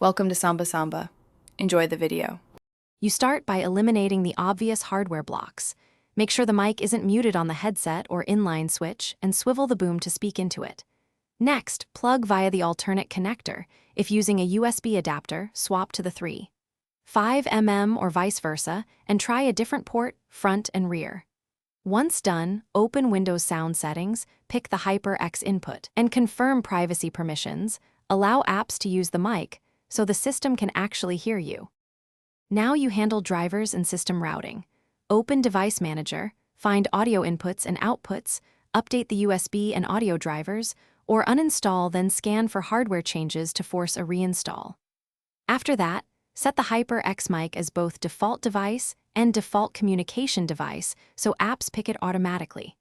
Welcome to Samba Samba. Enjoy the video. You start by eliminating the obvious hardware blocks. Make sure the mic isn't muted on the headset or inline switch, and swivel the boom to speak into it. Next, plug via the alternate connector. If using a USB adapter, swap to the 3.5 or vice versa, and try a different port, front and rear. Once done, open Windows Sound Settings, pick the Hyperx input, and confirm privacy permissions. Allow apps to use the mic, so the system can actually hear you. Now you handle drivers and system routing. Open Device Manager, find audio inputs and outputs, update the USB and audio drivers, or uninstall, then scan for hardware changes to force a reinstall. After that, set the Hyperx mic as both default device and default communication device so apps pick it automatically.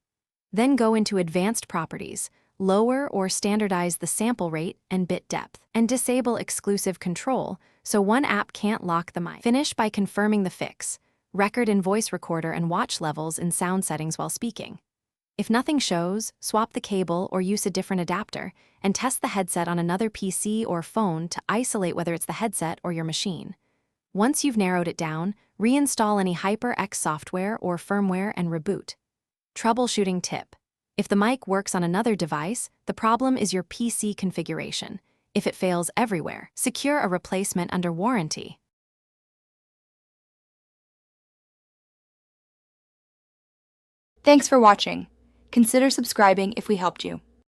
Then go into Advanced Properties, lower or standardize the sample rate and bit depth, and disable exclusive control so one app can't lock the mic. Finish by confirming the fix. Record in voice recorder and watch levels in sound settings while speaking. If nothing shows, swap the cable or use a different adapter, and test the headset on another PC or phone to isolate whether it's the headset or your machine. Once you've narrowed it down, reinstall any Hyperx software or firmware and reboot. Troubleshooting tip. If the mic works on another device, the problem is your PC configuration. If it fails everywhere, secure a replacement under warranty. Thanks for watching. Consider subscribing if we helped you.